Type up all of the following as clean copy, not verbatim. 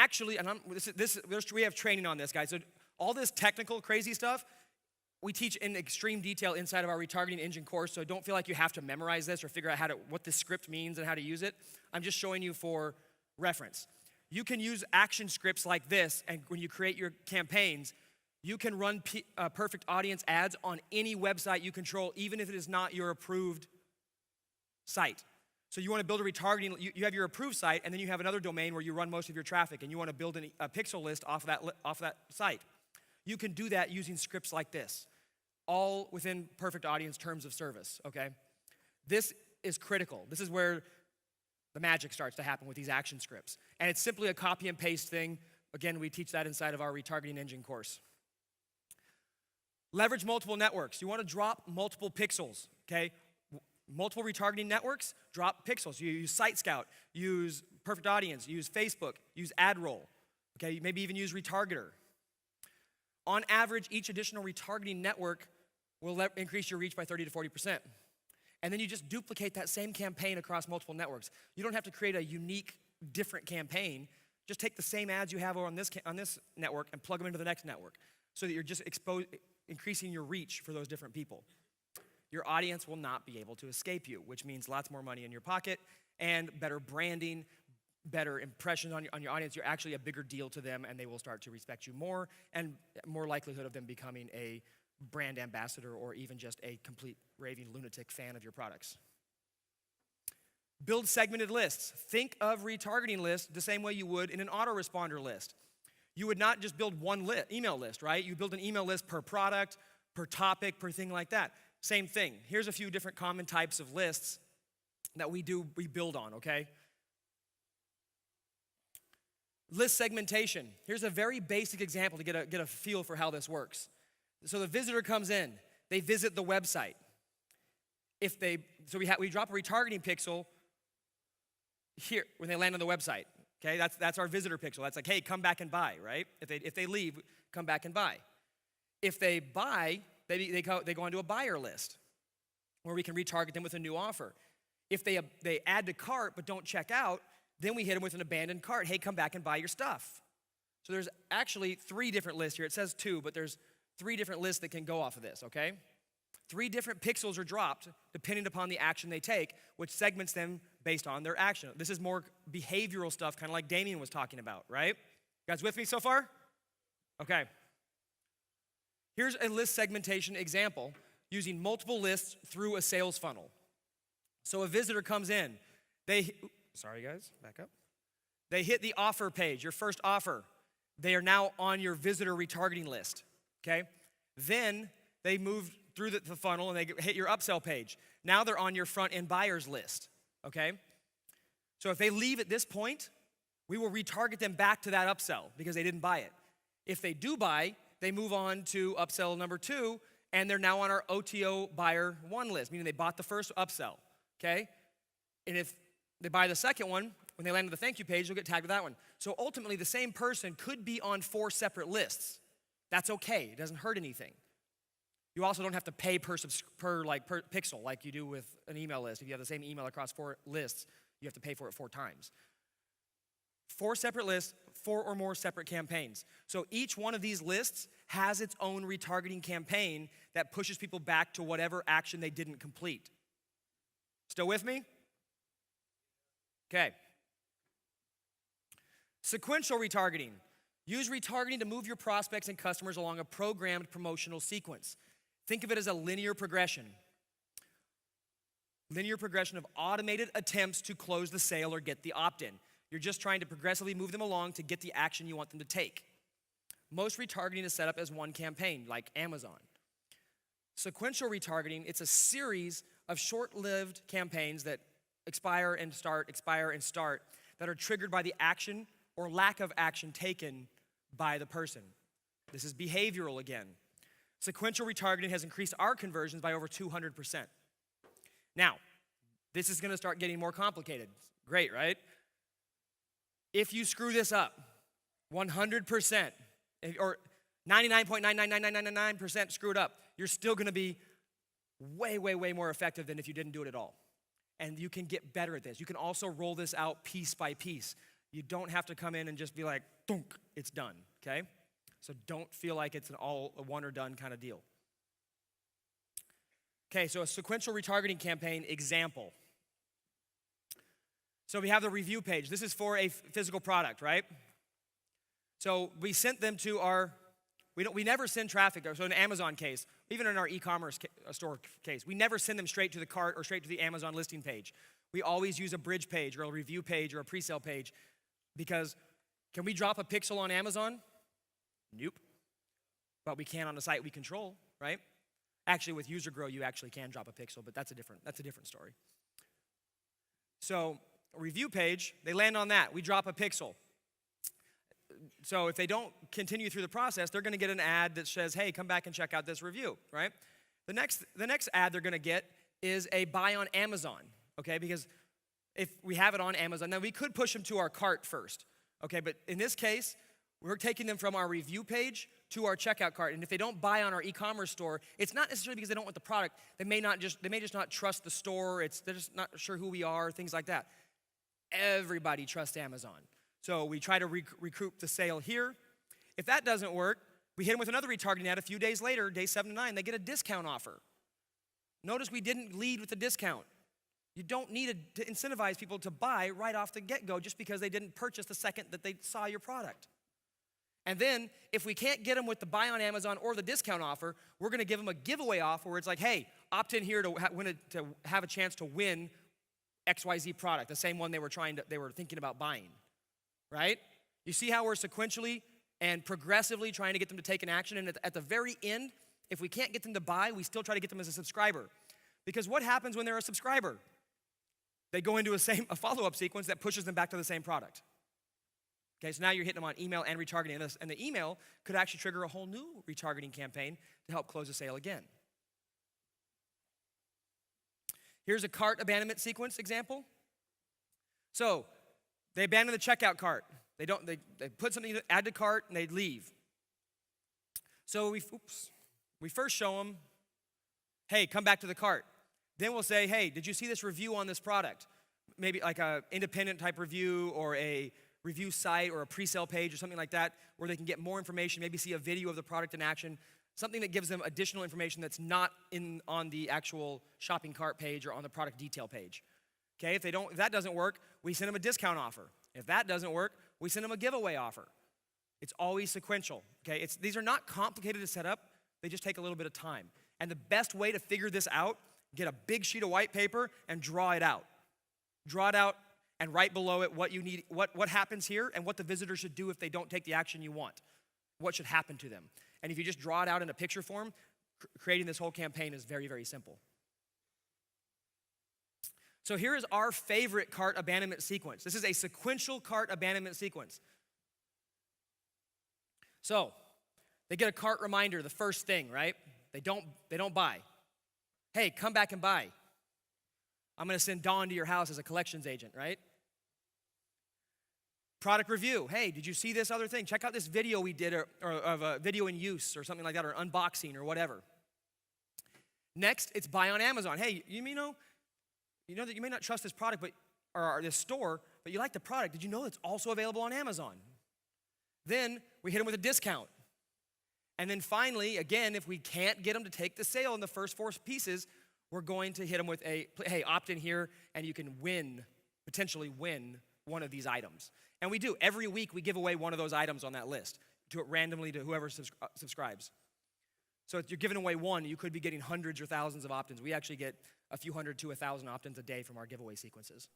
actually, and we have training on this, guys. So all this technical, crazy stuff, we teach in extreme detail inside of our retargeting engine course, so don't feel like you have to memorize this or figure out what this script means and how to use it. I'm just showing you for reference. You can use action scripts like this, and when you create your campaigns, you can run perfect audience ads on any website you control, even if it is not your approved site. So you want to build a retargeting, you have your approved site, and then you have another domain where you run most of your traffic, and you want to build a pixel list off that site. You can do that using scripts like this, all within perfect audience terms of service, okay? This is critical. This is where the magic starts to happen with these action scripts. And it's simply a copy and paste thing. Again, we teach that inside of our retargeting engine course. Leverage multiple networks. You want to drop multiple pixels, okay? Multiple retargeting networks, drop pixels. You use Site Scout, use Perfect Audience, use Facebook, use AdRoll, okay? Maybe even use Retargeter. On average, each additional retargeting network will increase your reach by 30 to 40%. And then you just duplicate that same campaign across multiple networks. You don't have to create a unique, different campaign. Just take the same ads you have on this network and plug them into the next network so that you're just increasing your reach for those different people. Your audience will not be able to escape you, which means lots more money in your pocket and better branding, better impressions on your audience. You're actually a bigger deal to them, and they will start to respect you more, and more likelihood of them becoming a brand ambassador or even just a complete raving lunatic fan of your products. Build segmented lists. Think of retargeting lists the same way you would in an autoresponder list. You would not just build one email list, right? You build an email list per product, per topic, per thing like that. Same thing. Here's a few different common types of lists that we build on, okay? List segmentation. Here's a very basic example to get a feel for how this works. So the visitor comes in, they visit the website. We drop a retargeting pixel here when they land on the website. Okay, that's our visitor pixel. That's like, hey, come back and buy, right? If they leave, come back and buy. If they buy, they go onto a buyer list where we can retarget them with a new offer. If they add to cart but don't check out, then we hit them with an abandoned cart. Hey, come back and buy your stuff. So there's actually 3 different lists here. It says 2, but there's 3 different lists that can go off of this, okay? 3 different pixels are dropped depending upon the action they take, which segments them based on their action. This is more behavioral stuff, kind of like Damien was talking about, right? You guys with me so far? Okay. Here's a list segmentation example using multiple lists through a sales funnel. So a visitor comes in. Sorry guys, back up. They hit the offer page, your first offer. They are now on your visitor retargeting list, okay? Then they move through the funnel and they hit your upsell page. Now they're on your front-end buyers list, okay? So if they leave at this point, we will retarget them back to that upsell because they didn't buy it. If they do buy, they move on to upsell number 2, and they're now on our OTO buyer 1 list, meaning they bought the first upsell, okay? And if they buy the second one, when they land on the thank you page, they'll get tagged with that one. So ultimately, the same person could be on 4 separate lists. That's okay. It doesn't hurt anything. You also don't have to pay per pixel like you do with an email list. If you have the same email across 4 lists, you have to pay for it 4 times. 4 separate lists, 4 or more separate campaigns. So each one of these lists has its own retargeting campaign that pushes people back to whatever action they didn't complete. Still with me? Okay. Sequential retargeting. Use retargeting to move your prospects and customers along a programmed promotional sequence. Think of it as a linear progression. Linear progression of automated attempts to close the sale or get the opt-in. You're just trying to progressively move them along to get the action you want them to take. Most retargeting is set up as one campaign, like Amazon. Sequential retargeting, it's a series of short-lived campaigns that expire and start, that are triggered by the action or lack of action taken by the person. This is behavioral again. Sequential retargeting has increased our conversions by over 200%. Now, this is gonna start getting more complicated. Great, right? If you screw this up, 100%, or 99.99999% screw it up, you're still gonna be way, way, way more effective than if you didn't do it at all. And you can get better at this. You can also roll this out piece by piece. You don't have to come in and just be like, thunk, it's done, okay? So don't feel like it's a one or done kind of deal. Okay, so a sequential retargeting campaign example. So we have the review page. This is for a physical product, right? So we sent them to we never send traffic. So in an Amazon case, even in our e-commerce store case, we never send them straight to the cart or straight to the Amazon listing page. We always use a bridge page or a review page or a pre-sale page, because can we drop a pixel on Amazon? Nope. But we can on a site we control, right? Actually, with User Grow, you actually can drop a pixel, but that's a different story. So a review page, they land on that. We drop a pixel. So if they don't continue through the process, they're going to get an ad that says, hey, come back and check out this review, right? The next ad they're going to get is a buy on Amazon, okay? Because if we have it on Amazon, then we could push them to our cart first, okay? But in this case, we're taking them from our review page to our checkout cart. And if they don't buy on our e-commerce store, it's not necessarily because they don't want the product. They may just not trust the store. They're just not sure who we are, things like that. Everybody trusts Amazon. So we try to recoup the sale here. If that doesn't work, we hit them with another retargeting ad a few days later, day 7 to 9, they get a discount offer. Notice we didn't lead with the discount. You don't need to incentivize people to buy right off the get-go just because they didn't purchase the second that they saw your product. And then, if we can't get them with the buy on Amazon or the discount offer, we're going to give them a giveaway offer where it's like, hey, opt in here to have a chance to win XYZ product, the same one they were thinking about buying, right? You see how we're sequentially and progressively trying to get them to take an action, and at the very end, if we can't get them to buy, we still try to get them as a subscriber. Because what happens when they're a subscriber? They go into a follow-up sequence that pushes them back to the same product. Okay, so now you're hitting them on email and retargeting, and the email could actually trigger a whole new retargeting campaign to help close the sale again. Here's a cart abandonment sequence example. So they abandon the checkout cart. They put something, add to cart, and they leave. So we first show them, hey, come back to the cart. Then we'll say, hey, did you see this review on this product? Maybe like a independent type review or a review site or a pre-sale page or something like that where they can get more information, maybe see a video of the product in action, something that gives them additional information that's not on the actual shopping cart page or on the product detail page. Okay, if that doesn't work, we send them a discount offer. If that doesn't work, we send them a giveaway offer. It's always sequential. Okay, these are not complicated to set up. They just take a little bit of time. And the best way to figure this out, get a big sheet of white paper and draw it out. Draw it out and write below it what you need, what happens here and what the visitor should do if they don't take the action you want. What should happen to them. And if you just draw it out in a picture form, creating this whole campaign is very, very simple. So here is our favorite cart abandonment sequence. This is a sequential cart abandonment sequence. So they get a cart reminder, the first thing, right? They don't buy. Hey, come back and buy. I'm going to send Dawn to your house as a collections agent, right? Product review. Hey, did you see this other thing? Check out this video we did or of a video in use or something like that, or unboxing or whatever. Next, it's buy on Amazon. Hey, you know that you may not trust this product or this store, but you like the product. Did you know it's also available on Amazon? Then we hit them with a discount. And then finally, again, if we can't get them to take the sale in the first 4 pieces, we're going to hit them with hey, opt in here and you can potentially win one of these items. And we do. Every week we give away one of those items on that list randomly to whoever subscribes. So if you're giving away one, you could be getting hundreds or thousands of opt-ins. We actually get a few hundred to 1,000 opt-ins a day from our giveaway sequences.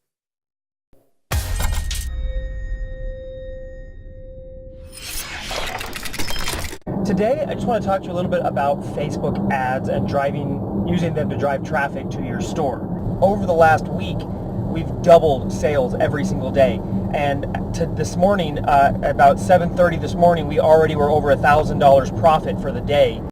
Today, I just want to talk to you a little bit about Facebook ads and using them to drive traffic to your store. Over the last week, we've doubled sales every single day. And this morning, about 7:30 this morning, we already were over $1,000 profit for the day.